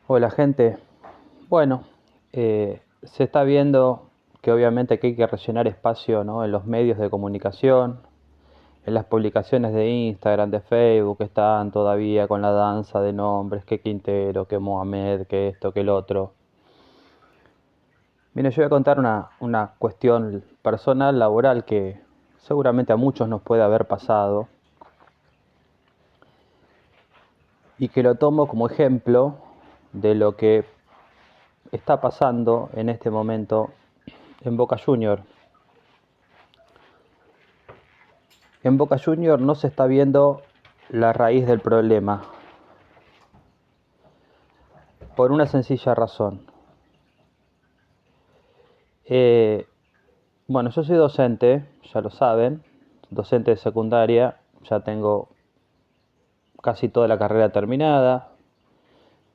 Hola gente. Bueno, se está viendo que obviamente que hay que rellenar espacio, ¿no? En los medios de comunicación, en las publicaciones de Instagram, de Facebook, que están todavía con la danza de nombres, que Quintero, que Mohamed, que esto, que el otro. Mire, yo voy a contar una cuestión personal, laboral, que seguramente a muchos nos puede haber pasado y que lo tomo como ejemplo de lo que está pasando en este momento en Boca Junior. En Boca Junior no se está viendo la raíz del problema, por una sencilla razón. Eh, bueno, yo soy docente, ya lo saben, docente de secundaria, ya tengo casi toda la carrera terminada.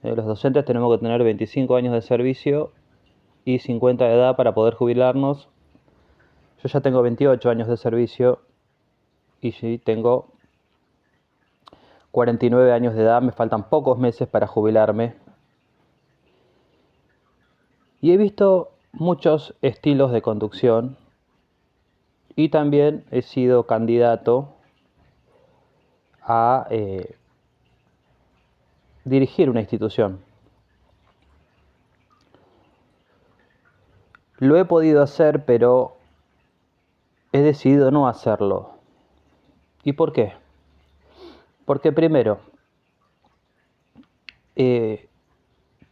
Los docentes tenemos que tener 25 años de servicio y 50 de edad para poder jubilarnos. Yo ya tengo 28 años de servicio y sí, tengo 49 años de edad, me faltan pocos meses para jubilarme. Y he visto muchos estilos de conducción y también he sido candidato a dirigir una institución. Lo he podido hacer, pero he decidido no hacerlo. ¿Y por qué? Porque primero, eh,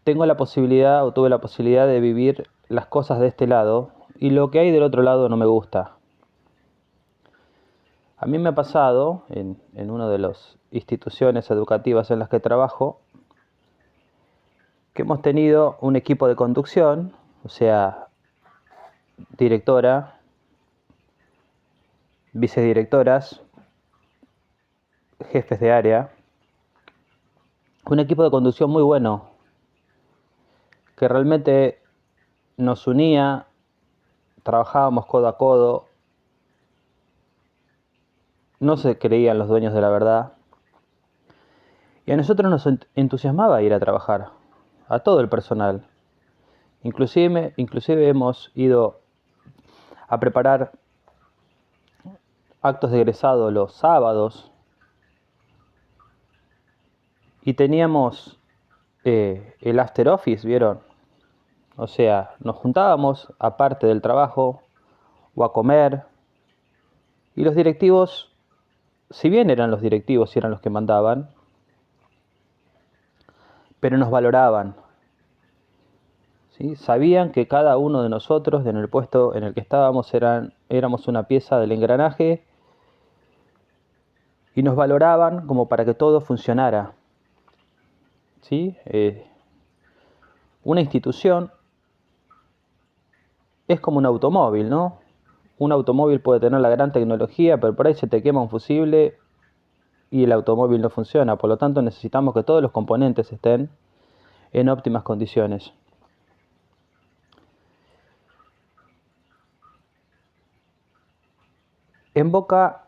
tengo la posibilidad o tuve la posibilidad de vivir las cosas de este lado y lo que hay del otro lado no me gusta. A mí me ha pasado en una de las instituciones educativas en las que trabajo que hemos tenido un equipo de conducción, o sea, directora, vicedirectoras, jefes de área, un equipo de conducción muy bueno, que realmente nos unía, trabajábamos codo a codo, no se creían los dueños de la verdad, y a nosotros nos entusiasmaba ir a trabajar, a todo el personal. Inclusive hemos ido a preparar actos de egresado los sábados y teníamos el after office, ¿vieron? O sea, nos juntábamos aparte del trabajo o a comer y los directivos, si bien eran los directivos y eran los que mandaban, pero nos valoraban, ¿sí? Sabían que cada uno de nosotros en el puesto en el que estábamos éramos una pieza del engranaje y nos valoraban como para que todo funcionara, ¿sí? Una institución es como un automóvil, ¿no? Un automóvil puede tener la gran tecnología, pero por ahí se te quema un fusible y el automóvil no funciona. Por lo tanto, necesitamos que todos los componentes estén en óptimas condiciones. En Boca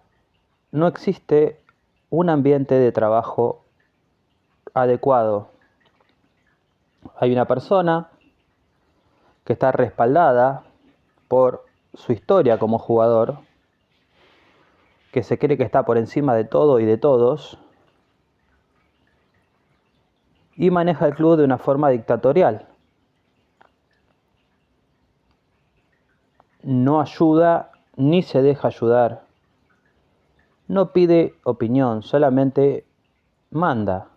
no existe un ambiente de trabajo adecuado. Hay una persona que está respaldada por su historia como jugador, que se cree que está por encima de todo y de todos, y maneja el club de una forma dictatorial. No ayuda ni se deja ayudar. No pide opinión, solamente manda.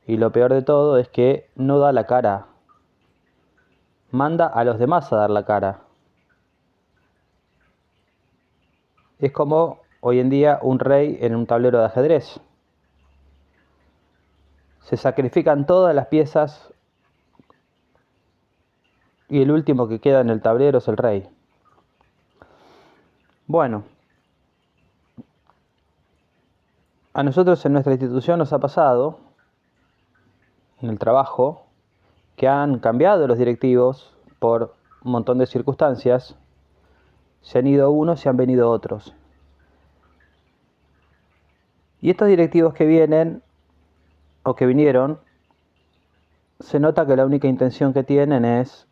Y lo peor de todo es que no da la cara. Manda a los demás a dar la cara. Es como hoy en día un rey en un tablero de ajedrez. Se sacrifican todas las piezas y el último que queda en el tablero es el rey. Bueno, a nosotros en nuestra institución nos ha pasado, en el trabajo, que han cambiado los directivos por un montón de circunstancias. Se han ido unos y han venido otros. Y estos directivos que vienen o que vinieron se nota que la única intención que tienen es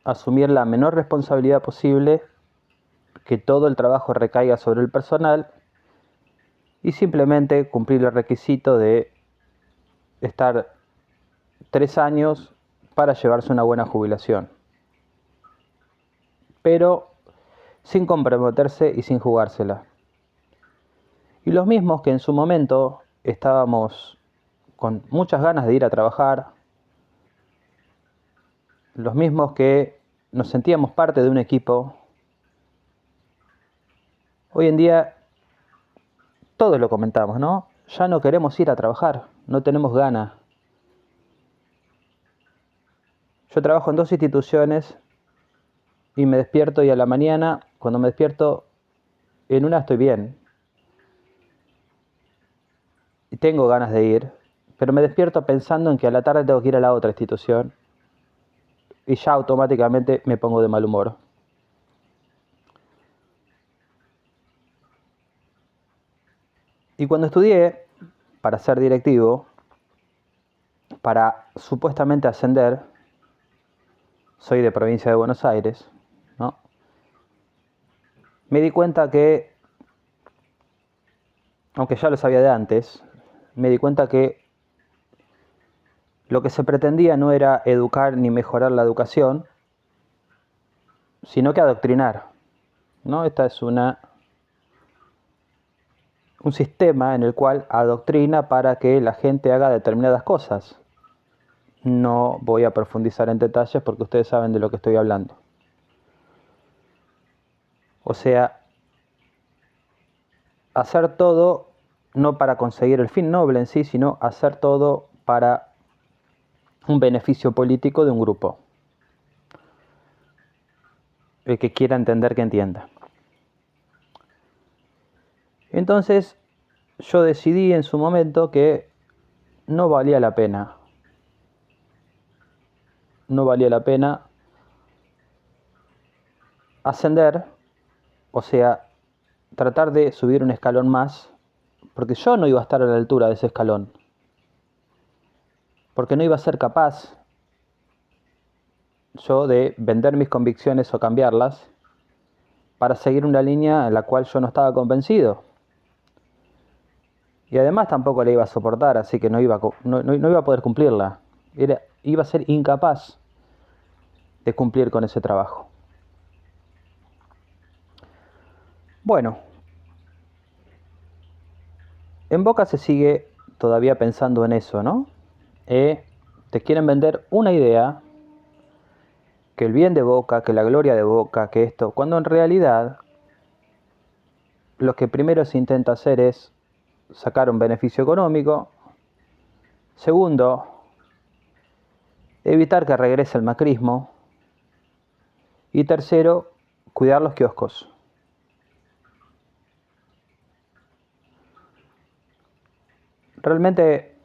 asumir la menor responsabilidad posible, que todo el trabajo recaiga sobre el personal y simplemente cumplir el requisito de estar 3 años para llevarse una buena jubilación, pero sin comprometerse y sin jugársela. Y los mismos que en su momento estábamos con muchas ganas de ir a trabajar, los mismos que nos sentíamos parte de un equipo, hoy en día todos lo comentamos, ¿no? Ya no queremos ir a trabajar, no tenemos ganas. Yo trabajo en 2 instituciones y me despierto y a la mañana, cuando me despierto, en una estoy bien y tengo ganas de ir, pero me despierto pensando en que a la tarde tengo que ir a la otra institución y ya automáticamente me pongo de mal humor. Y cuando estudié para ser directivo, para supuestamente ascender, soy de provincia de Buenos Aires, ¿no? Me di cuenta que, aunque ya lo sabía de antes, me di cuenta que lo que se pretendía no era educar ni mejorar la educación, sino que adoctrinar, ¿no? Esta es un sistema en el cual adoctrina para que la gente haga determinadas cosas. No voy a profundizar en detalles porque ustedes saben de lo que estoy hablando. O sea, hacer todo no para conseguir el fin noble en sí, sino hacer todo para un beneficio político de un grupo. El que quiera entender, que entienda. Entonces, yo decidí en su momento que no valía la pena. No valía la pena ascender, o sea, tratar de subir un escalón más, porque yo no iba a estar a la altura de ese escalón. Porque no iba a ser capaz yo de vender mis convicciones o cambiarlas para seguir una línea en la cual yo no estaba convencido. Y además tampoco la iba a soportar, así que no iba a poder cumplirla. Iba a ser incapaz de cumplir con ese trabajo. Bueno, en Boca se sigue todavía pensando en eso, ¿no? Te quieren vender una idea, que el bien de Boca, que la gloria de Boca, que esto, cuando en realidad lo que primero se intenta hacer es sacar un beneficio económico. Segundo, evitar que regrese el macrismo. Y tercero, cuidar los kioscos. Realmente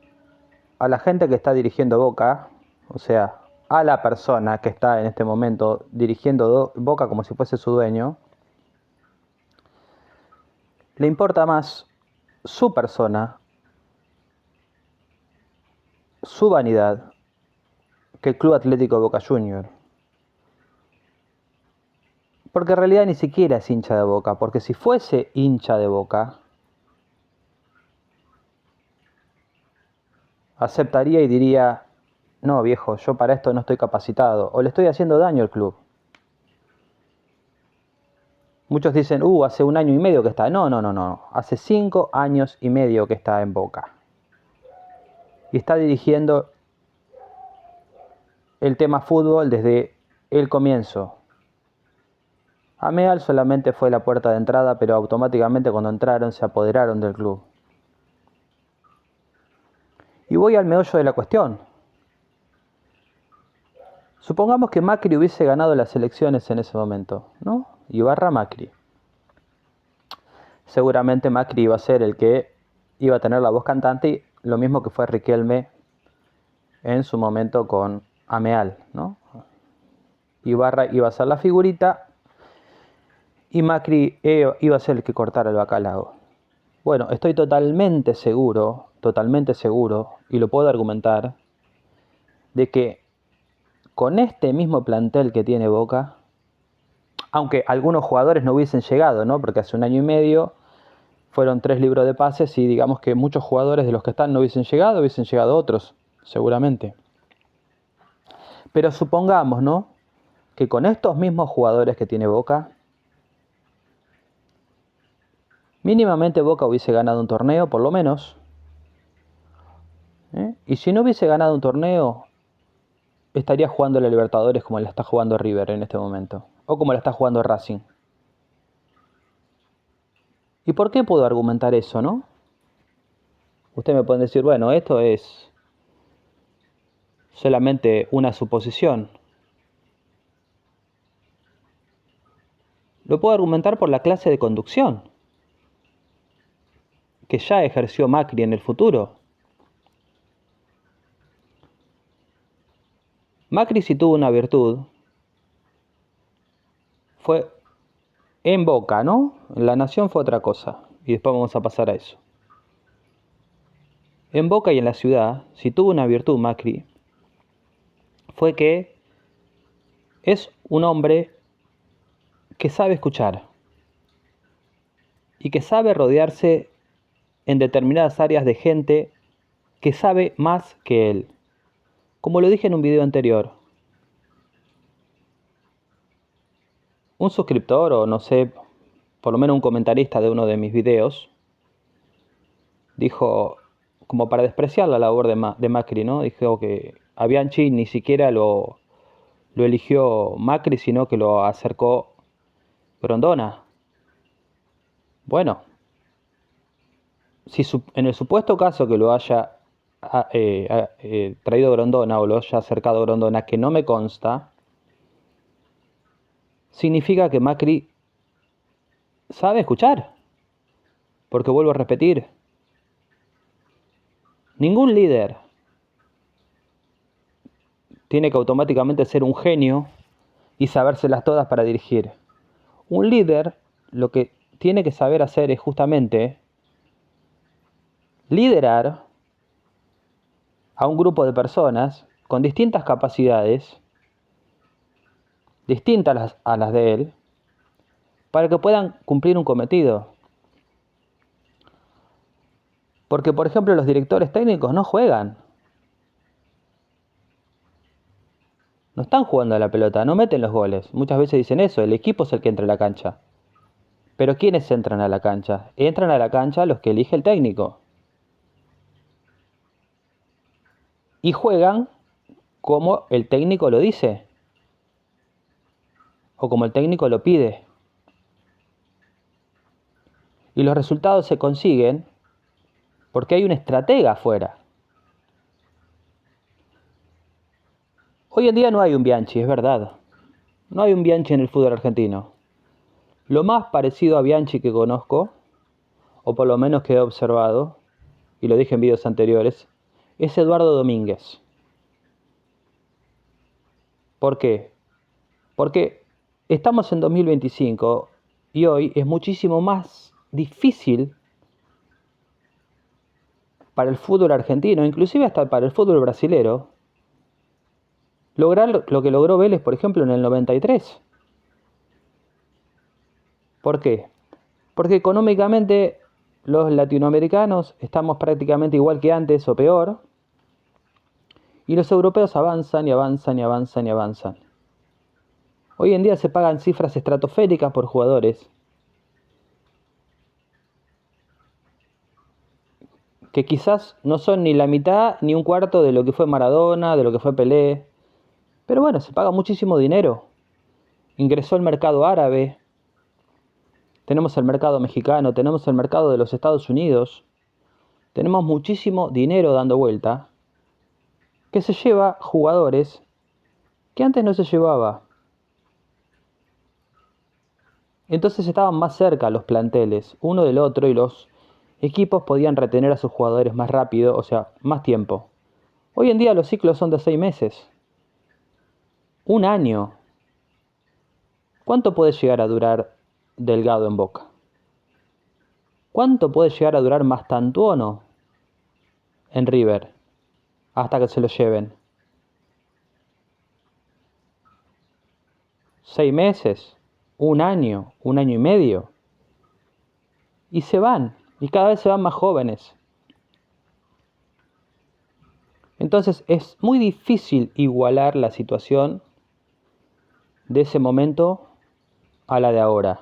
a la gente que está dirigiendo Boca, o sea, a la persona que está en este momento dirigiendo Boca como si fuese su dueño, le importa más su persona, su vanidad, que el Club Atlético Boca Juniors. Porque en realidad ni siquiera es hincha de Boca, porque si fuese hincha de Boca, aceptaría y diría: no, viejo, yo para esto no estoy capacitado, o le estoy haciendo daño al club. Muchos dicen, hace 1 año y medio que está. No, hace 5 años y medio que está en Boca. Y está dirigiendo el tema fútbol desde el comienzo. Ameal solamente fue la puerta de entrada, pero automáticamente cuando entraron se apoderaron del club. Y voy al meollo de la cuestión. Supongamos que Macri hubiese ganado las elecciones en ese momento, ¿no? Ibarra Macri. Seguramente Macri iba a ser el que iba a tener la voz cantante, lo mismo que fue Riquelme en su momento con Ameal, ¿no? Ibarra iba a ser la figurita y Macri iba a ser el que cortara el bacalao. Bueno, estoy totalmente seguro, y lo puedo argumentar, de que con este mismo plantel que tiene Boca, aunque algunos jugadores no hubiesen llegado, ¿no? Porque hace 1 año y medio fueron 3 libros de pases y digamos que muchos jugadores de los que están no hubiesen llegado otros, seguramente. Pero supongamos, ¿no? Que con estos mismos jugadores que tiene Boca, mínimamente Boca hubiese ganado un torneo, por lo menos. Y si no hubiese ganado un torneo, estaría jugando la Libertadores como la está jugando River en este momento. O como la está jugando Racing. ¿Y por qué puedo argumentar eso, no? Ustedes me pueden decir, bueno, esto es solamente una suposición. Lo puedo argumentar por la clase de conducción que ya ejerció Macri en el futuro. Macri, si tuvo una virtud, fue en Boca, ¿no? En La Nación fue otra cosa, y después vamos a pasar a eso. En Boca y en la ciudad, si tuvo una virtud Macri, fue que es un hombre que sabe escuchar y que sabe rodearse en determinadas áreas de gente que sabe más que él. Como lo dije en un video anterior, un suscriptor o no sé, por lo menos un comentarista de uno de mis videos, dijo, como para despreciar la labor de Macri, ¿no? Dijo que a Bianchi ni siquiera lo eligió Macri, sino que lo acercó Grondona. Bueno, si en el supuesto caso que lo haya traído Grondona o lo haya acercado Grondona, que no me consta, significa que Macri sabe escuchar. Porque vuelvo a repetir, ningún líder tiene que automáticamente ser un genio y sabérselas todas para dirigir. Un líder lo que tiene que saber hacer es justamente liderar a un grupo de personas con distintas capacidades, distintas a las de él, para que puedan cumplir un cometido. Porque, por ejemplo, los directores técnicos no juegan. No están jugando a la pelota, no meten los goles. Muchas veces dicen eso, el equipo es el que entra a la cancha. Pero ¿quiénes entran a la cancha? Entran a la cancha los que elige el técnico. Y juegan como el técnico lo dice. O como el técnico lo pide. Y los resultados se consiguen porque hay un estratega afuera. Hoy en día no hay un Bianchi, es verdad. No hay un Bianchi en el fútbol argentino. Lo más parecido a Bianchi que conozco, o por lo menos que he observado, y lo dije en vídeos anteriores, es Eduardo Domínguez. ¿Por qué? Porque estamos en 2025 y hoy es muchísimo más difícil para el fútbol argentino, inclusive hasta para el fútbol brasilero, lograr lo que logró Vélez, por ejemplo, en el 93. ¿Por qué? Porque económicamente los latinoamericanos estamos prácticamente igual que antes o peor, y los europeos avanzan y avanzan y avanzan y avanzan. Hoy en día se pagan cifras estratosféricas por jugadores que quizás no son ni la mitad ni un cuarto de lo que fue Maradona, de lo que fue Pelé. Pero bueno, se paga muchísimo dinero. Ingresó el mercado árabe, tenemos el mercado mexicano, tenemos el mercado de los Estados Unidos. Tenemos muchísimo dinero dando vuelta que se lleva jugadores que antes no se llevaba. Entonces estaban más cerca los planteles uno del otro y los equipos podían retener a sus jugadores más rápido, o sea, más tiempo. Hoy en día los ciclos son de 6 meses, un año. ¿Cuánto puede llegar a durar Delgado en Boca? ¿Cuánto puede llegar a durar Mastantuono en River hasta que se lo lleven? ¿6 meses? ¿Un año? ¿Un año y medio? Y se van, y cada vez se van más jóvenes. Entonces es muy difícil igualar la situación de ese momento a la de ahora.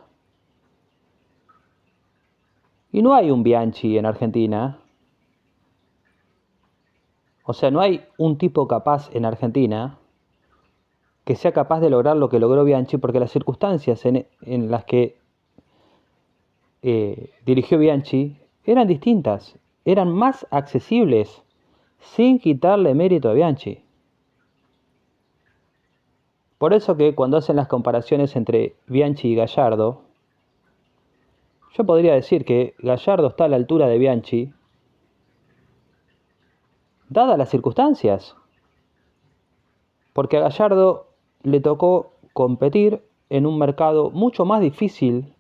Y no hay un Bianchi en Argentina. O sea, no hay un tipo capaz en Argentina que sea capaz de lograr lo que logró Bianchi, porque las circunstancias en las que dirigió Bianchi eran distintas, eran más accesibles, sin quitarle mérito a Bianchi. Por eso que cuando hacen las comparaciones entre Bianchi y Gallardo, yo podría decir que Gallardo está a la altura de Bianchi, dadas las circunstancias. Porque a Gallardo le tocó competir en un mercado mucho más difícil,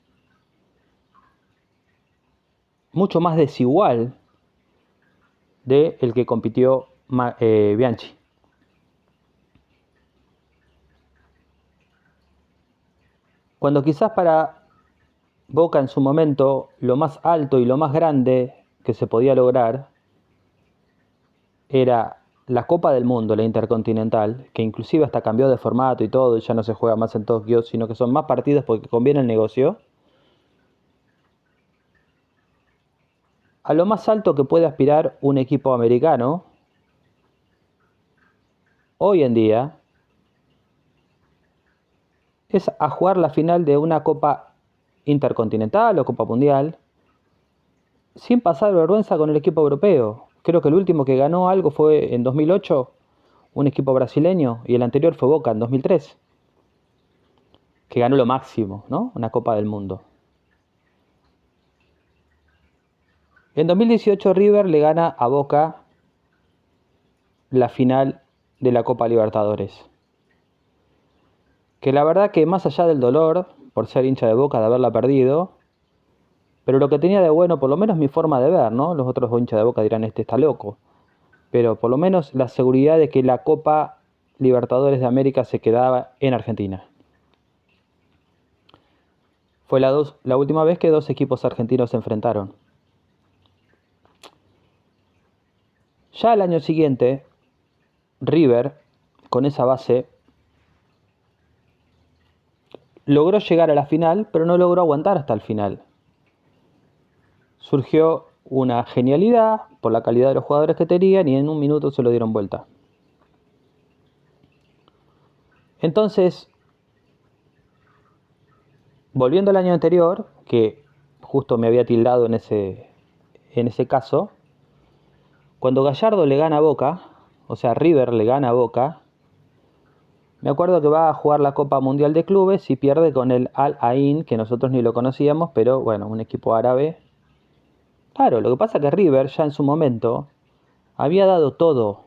mucho más desigual de el que compitió Bianchi. Cuando quizás para Boca en su momento lo más alto y lo más grande que se podía lograr era la Copa del Mundo, la Intercontinental, que inclusive hasta cambió de formato y todo, y ya no se juega más en Tokio, sino que son más partidos porque conviene el negocio. A lo más alto que puede aspirar un equipo americano hoy en día es a jugar la final de una Copa Intercontinental o Copa Mundial sin pasar vergüenza con el equipo europeo. Creo que el último que ganó algo fue en 2008, un equipo brasileño, y el anterior fue Boca en 2003, que ganó lo máximo, ¿no? Una Copa del Mundo. En 2018 River le gana a Boca la final de la Copa Libertadores. Que la verdad que más allá del dolor, por ser hincha de Boca de haberla perdido, pero lo que tenía de bueno, por lo menos mi forma de ver, ¿no? Los otros hinchas de Boca dirán, este está loco. Pero por lo menos la seguridad de que la Copa Libertadores de América se quedaba en Argentina. Fue la última vez que dos equipos argentinos se enfrentaron. Ya el año siguiente, River, con esa base, logró llegar a la final, pero no logró aguantar hasta el final. Surgió una genialidad por la calidad de los jugadores que tenían y en un minuto se lo dieron vuelta. Entonces, volviendo al año anterior, que justo me había tildado en ese caso, cuando Gallardo le gana a Boca, o sea, River le gana a Boca, me acuerdo que va a jugar la Copa Mundial de Clubes y pierde con el Al Ain, que nosotros ni lo conocíamos, pero bueno, un equipo árabe. Claro, lo que pasa es que River ya en su momento había dado todo,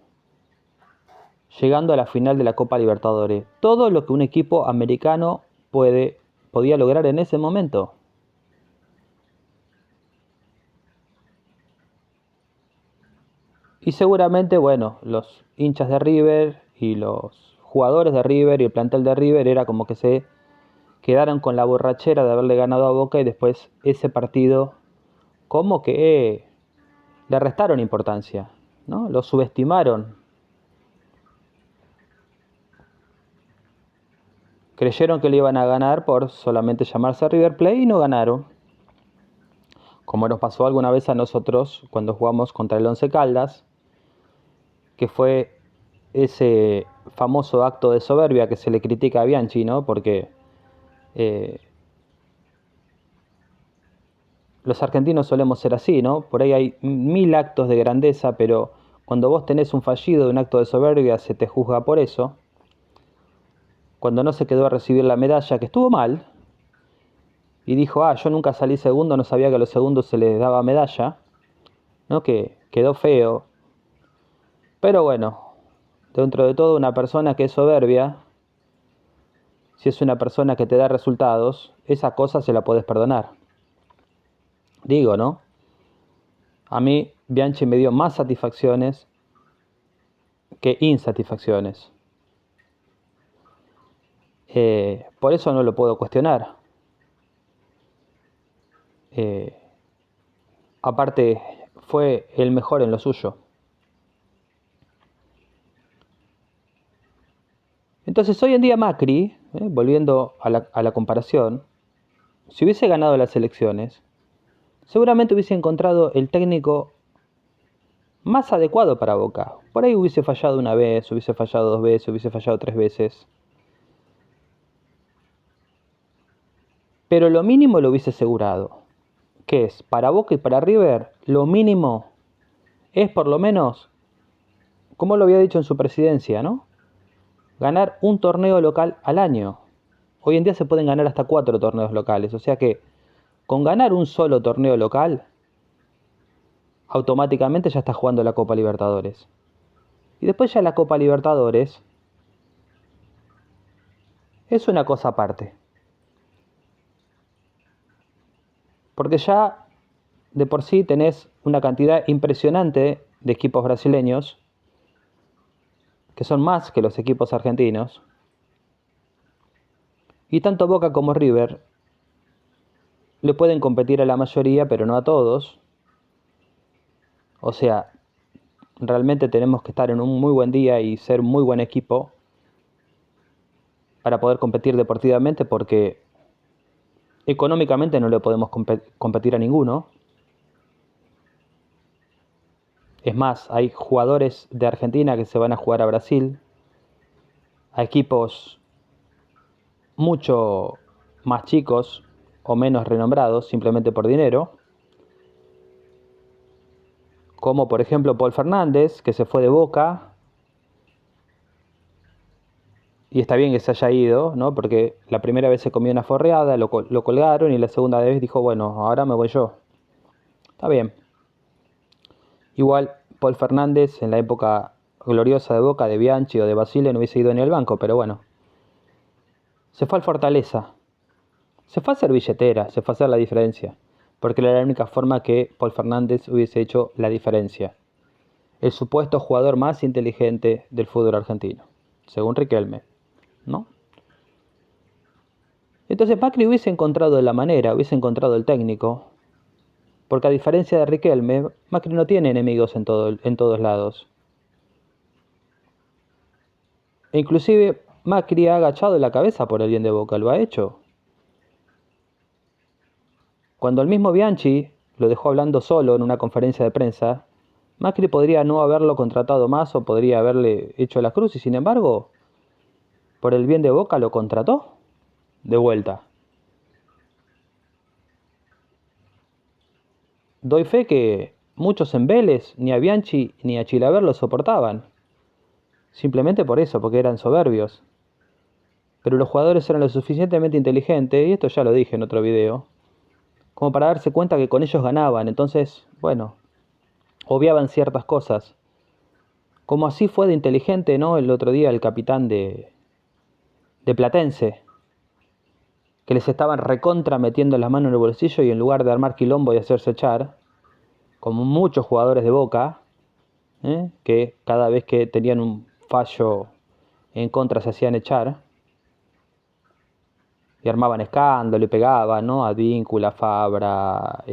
llegando a la final de la Copa Libertadores. Todo lo que un equipo americano podía lograr en ese momento. Y seguramente, bueno, los hinchas de River y los jugadores de River y el plantel de River era como que se quedaron con la borrachera de haberle ganado a Boca y después ese partido como que le restaron importancia, ¿no? Lo subestimaron. Creyeron que le iban a ganar por solamente llamarse River Plate y no ganaron. Como nos pasó alguna vez a nosotros cuando jugamos contra el Once Caldas, que fue ese famoso acto de soberbia que se le critica a Bianchi, ¿no? Porque los argentinos solemos ser así, ¿no? Por ahí hay 1000 actos de grandeza, pero cuando vos tenés un fallido de un acto de soberbia se te juzga por eso. Cuando no se quedó a recibir la medalla, que estuvo mal, y dijo, yo nunca salí segundo, no sabía que a los segundos se les daba medalla, ¿no? Que quedó feo. Pero bueno, dentro de todo una persona que es soberbia, si es una persona que te da resultados, esa cosa se la podés perdonar. Digo, ¿no? A mí Bianchi me dio más satisfacciones que insatisfacciones. Por eso no lo puedo cuestionar. Aparte, fue el mejor en lo suyo. Entonces, hoy en día Macri, volviendo a la comparación, si hubiese ganado las elecciones, seguramente hubiese encontrado el técnico más adecuado para Boca. Por ahí hubiese fallado una vez, hubiese fallado dos veces, hubiese fallado tres veces. Pero lo mínimo lo hubiese asegurado. ¿Qué es? Para Boca y para River, lo mínimo es por lo menos, como lo había dicho en su presidencia, ¿no? Ganar un torneo local al año. Hoy en día se pueden ganar hasta 4 torneos locales, o sea que con ganar un solo torneo local, automáticamente ya está jugando la Copa Libertadores. Y después ya la Copa Libertadores es una cosa aparte. Porque ya de por sí tenés una cantidad impresionante de equipos brasileños, que son más que los equipos argentinos. Y tanto Boca como River le pueden competir a la mayoría, pero no a todos. O sea, realmente tenemos que estar en un muy buen día y ser muy buen equipo para poder competir deportivamente, porque económicamente no le podemos competir a ninguno. Es más, hay jugadores de Argentina que se van a jugar a Brasil, a equipos mucho más chicos o menos renombrados simplemente por dinero, como por ejemplo Paul Fernández, que se fue de Boca, y está bien que se haya ido, ¿no? Porque la primera vez se comió una forreada, lo colgaron, y la segunda vez dijo, bueno, ahora me voy yo. Está bien. Igual Paul Fernández en la época gloriosa de Boca, de Bianchi o de Basile, no hubiese ido ni al banco, pero bueno. Se fue al Fortaleza. Se fue a hacer billetera, se fue a hacer la diferencia. Porque era la única forma que Paul Fernández hubiese hecho la diferencia. El supuesto jugador más inteligente del fútbol argentino, según Riquelme, ¿no? Entonces Macri hubiese encontrado la manera, hubiese encontrado el técnico, porque a diferencia de Riquelme, Macri no tiene enemigos en todos lados. E inclusive Macri ha agachado la cabeza por el bien de Boca, lo ha hecho. Cuando el mismo Bianchi lo dejó hablando solo en una conferencia de prensa, Macri podría no haberlo contratado más o podría haberle hecho la cruz, y sin embargo, por el bien de Boca lo contrató de vuelta. Doy fe que muchos en Vélez ni a Bianchi ni a Chilaver lo soportaban. Simplemente por eso, porque eran soberbios. Pero los jugadores eran lo suficientemente inteligentes, y esto ya lo dije en otro video, como para darse cuenta que con ellos ganaban. Entonces, bueno, obviaban ciertas cosas. Como así fue de inteligente, ¿no? El otro día el capitán de Platense, que les estaban recontra metiendo las manos en el bolsillo, y en lugar de armar quilombo y hacerse echar, como muchos jugadores de Boca, que cada vez que tenían un fallo en contra se hacían echar y armaban escándalo y pegaban, ¿no? Advíncula, Fabra,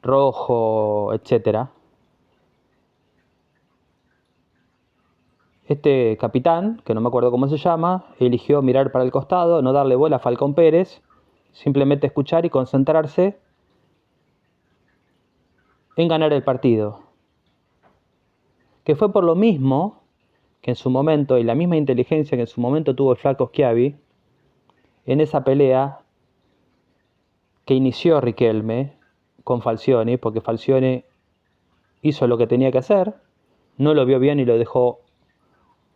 Rojo, etcétera. Este capitán, que no me acuerdo cómo se llama, eligió mirar para el costado, no darle bola a Falcón Pérez, simplemente escuchar y concentrarse en ganar el partido. Que fue por lo mismo que en su momento, y la misma inteligencia que en su momento tuvo el flaco Schiavi, en esa pelea que inició Riquelme con Falcioni, porque Falcioni hizo lo que tenía que hacer, no lo vio bien y lo dejó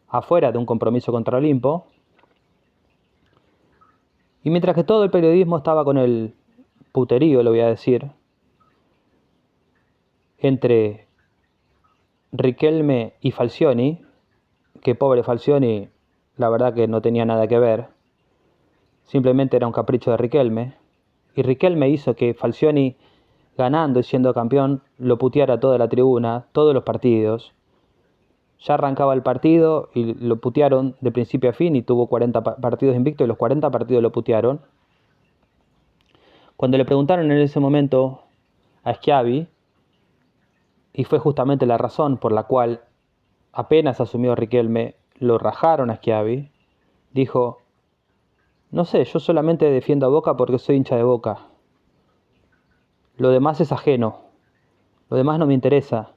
afuera de un compromiso contra Olimpo. Y mientras que todo el periodismo estaba con el puterío, lo voy a decir, entre Riquelme y Falcioni, que pobre Falcioni, la verdad que no tenía nada que ver, simplemente era un capricho de Riquelme, y Riquelme hizo que Falcioni ganando y siendo campeón, lo puteara toda la tribuna, todos los partidos. Ya arrancaba el partido y lo putearon de principio a fin y tuvo 40 partidos invictos y los 40 partidos lo putearon. Cuando le preguntaron en ese momento a Schiavi, y fue justamente la razón por la cual apenas asumió Riquelme, lo rajaron a Schiavi, dijo: no sé, yo solamente defiendo a Boca porque soy hincha de Boca. Lo demás es ajeno, lo demás no me interesa.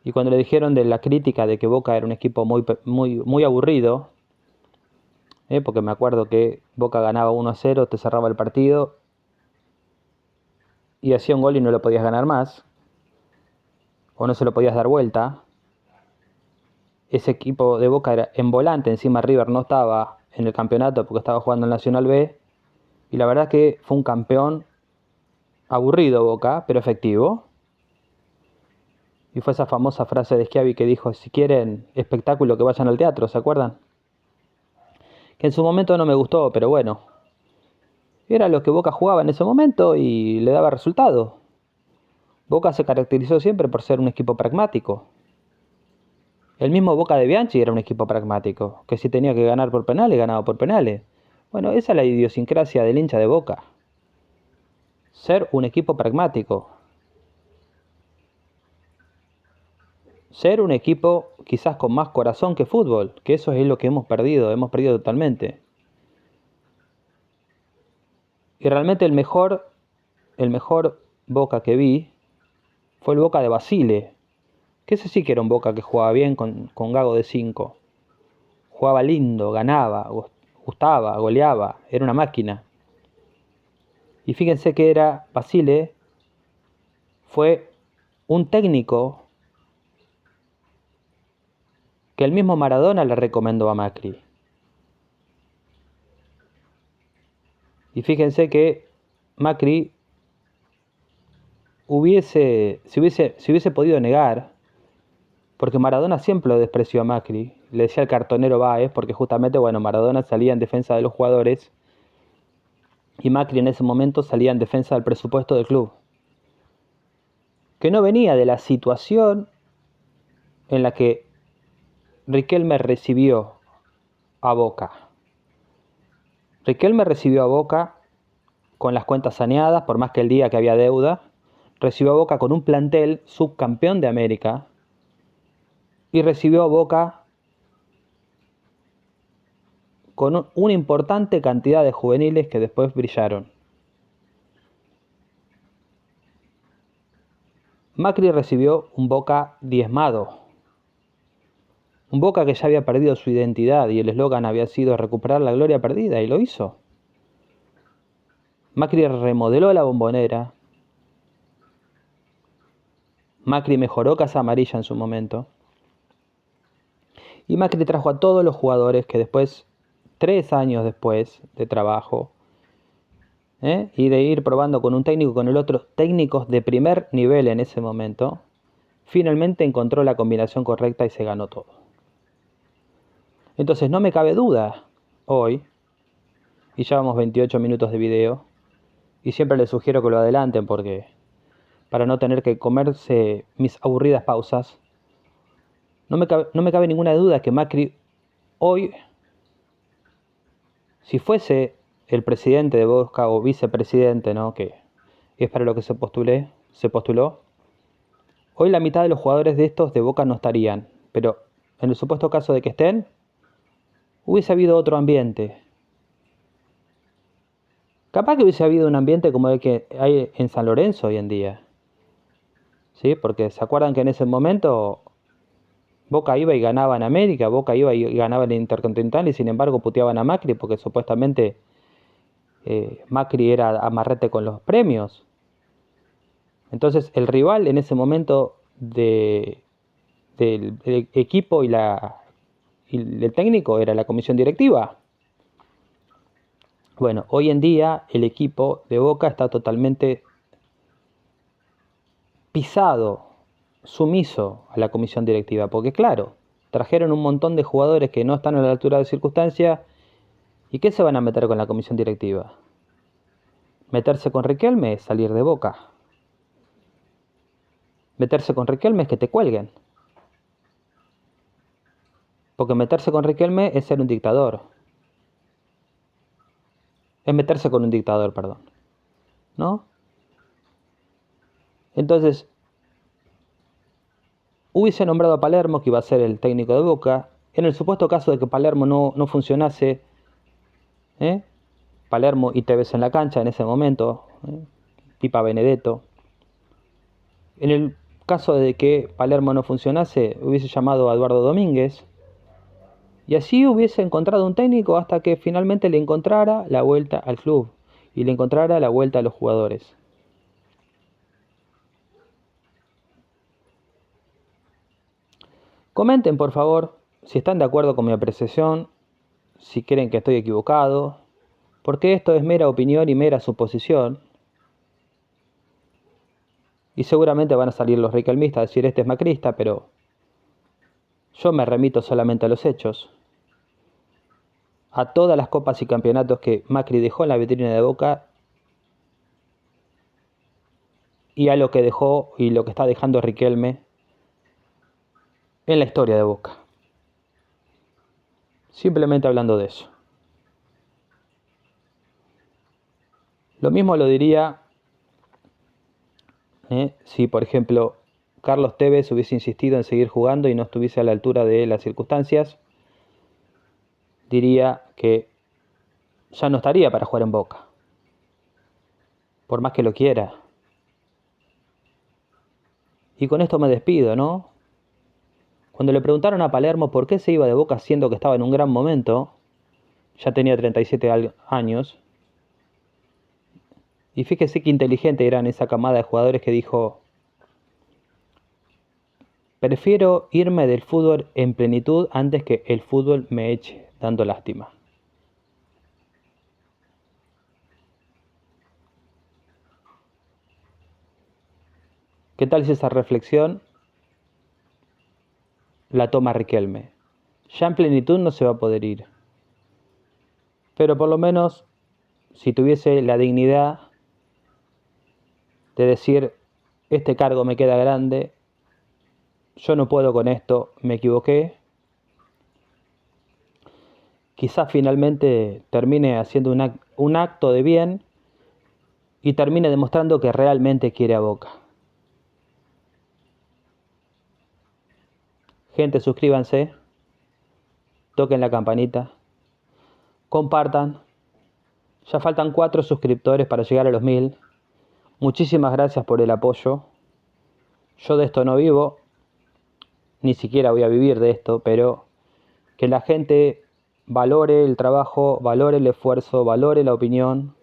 Y cuando le dijeron de la crítica de que Boca era un equipo muy aburrido, porque me acuerdo que Boca ganaba 1-0, te cerraba el partido y hacía un gol y no lo podías ganar más, o no se lo podías dar vuelta. Ese equipo de Boca era en volante, encima River no estaba en el campeonato porque estaba jugando en Nacional B, y la verdad que fue un campeón aburrido Boca, pero efectivo. Y fue esa famosa frase de Schiavi que dijo: si quieren espectáculo que vayan al teatro, ¿se acuerdan? Que en su momento no me gustó, pero bueno, era lo que Boca jugaba en ese momento y le daba resultado. Boca se caracterizó siempre por ser un equipo pragmático. El mismo Boca de Bianchi era un equipo pragmático, que si tenía que ganar por penales, ganaba por penales. Bueno, esa es la idiosincrasia del hincha de Boca. Ser un equipo pragmático. Ser un equipo quizás con más corazón que fútbol, que eso es lo que hemos perdido totalmente. Y realmente el mejor Boca que vi fue el Boca de Basile, que ese sí que era un Boca que jugaba bien con Gago de 5. Jugaba lindo, ganaba, gustaba, goleaba, era una máquina. Y fíjense que era Basile, fue un técnico que el mismo Maradona le recomendó a Macri. Y fíjense que Macri si hubiese podido negar, porque Maradona siempre lo despreció a Macri, le decía el cartonero Báez, porque justamente, bueno, Maradona salía en defensa de los jugadores y Macri en ese momento salía en defensa del presupuesto del club, que no venía de la situación en la que Riquelme recibió a Boca. Riquelme recibió a Boca con las cuentas saneadas, por más que el día que había deuda, recibió a Boca con un plantel subcampeón de América y recibió a Boca con una importante cantidad de juveniles que después brillaron. Macri recibió un Boca diezmado, un Boca que ya había perdido su identidad y el eslogan había sido recuperar la gloria perdida, y lo hizo. Macri remodeló la Bombonera, Macri mejoró Casa Amarilla en su momento, y Macri trajo a todos los jugadores que después, 3 años después de trabajo, y de ir probando con un técnico, con el otro, técnicos de primer nivel en ese momento, finalmente encontró la combinación correcta y se ganó todo. Entonces no me cabe duda hoy, y ya vamos 28 minutos de video, y siempre les sugiero que lo adelanten porque para no tener que comerse mis aburridas pausas, no me cabe ninguna duda que Macri hoy, si fuese el presidente de Boca o vicepresidente, ¿no?, que es para lo que se postuló, hoy la mitad de los jugadores de estos de Boca no estarían, pero en el supuesto caso de que estén, hubiese habido otro ambiente. Capaz que hubiese habido un ambiente como el que hay en San Lorenzo hoy en día. ¿Sí? Porque se acuerdan que en ese momento Boca iba y ganaba en América, Boca iba y ganaba en el Intercontinental y sin embargo puteaban a Macri porque supuestamente Macri era amarrete con los premios. Entonces el rival en ese momento del equipo y el técnico era la comisión directiva. Bueno, hoy en día el equipo de Boca está totalmente pisado, sumiso a la comisión directiva, porque claro, trajeron un montón de jugadores que no están a la altura de circunstancias. ¿Y qué se van a meter con la comisión directiva? Meterse con Riquelme es salir de Boca. Meterse con Riquelme es que te cuelguen. Porque meterse con Riquelme es ser un dictador. Es meterse con un dictador, perdón. ¿No? Entonces, hubiese nombrado a Palermo, que iba a ser el técnico de Boca. En el supuesto caso de que Palermo no funcionase, Palermo y Tevez en la cancha en ese momento, Pipa Benedetto. En el caso de que Palermo no funcionase, hubiese llamado a Eduardo Domínguez. Y así hubiese encontrado un técnico hasta que finalmente le encontrara la vuelta al club y le encontrara la vuelta a los jugadores. Comenten por favor si están de acuerdo con mi apreciación, si creen que estoy equivocado, porque esto es mera opinión y mera suposición. Y seguramente van a salir los riquelmistas a decir este es macrista, pero yo me remito solamente a los hechos. A todas las copas y campeonatos que Macri dejó en la vitrina de Boca y a lo que dejó y lo que está dejando Riquelme en la historia de Boca. Simplemente hablando de eso. Lo mismo lo diría si, por ejemplo, Carlos Tevez hubiese insistido en seguir jugando y no estuviese a la altura de las circunstancias. Diría que ya no estaría para jugar en Boca. Por más que lo quiera. Y con esto me despido, ¿no? Cuando le preguntaron a Palermo por qué se iba de Boca siendo que estaba en un gran momento, ya tenía 37 años, y fíjese qué inteligente eran esa camada de jugadores que dijo: prefiero irme del fútbol en plenitud antes que el fútbol me eche dando lástima. ¿Qué tal si esa reflexión la toma Riquelme? Ya en plenitud no se va a poder ir, pero por lo menos si tuviese la dignidad de decir: este cargo me queda grande, yo no puedo con esto, me equivoqué, quizás finalmente termine haciendo un acto de bien y termine demostrando que realmente quiere a Boca. Gente, suscríbanse, toquen la campanita, compartan. Ya faltan 4 suscriptores para llegar a los 1000. Muchísimas gracias por el apoyo. Yo de esto no vivo, ni siquiera voy a vivir de esto, pero que la gente valore el trabajo, valore el esfuerzo, valore la opinión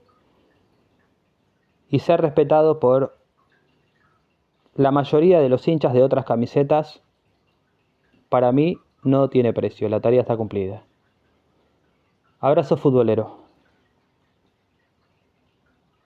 y ser respetado por la mayoría de los hinchas de otras camisetas. Para mí no tiene precio, la tarea está cumplida. Abrazo futbolero.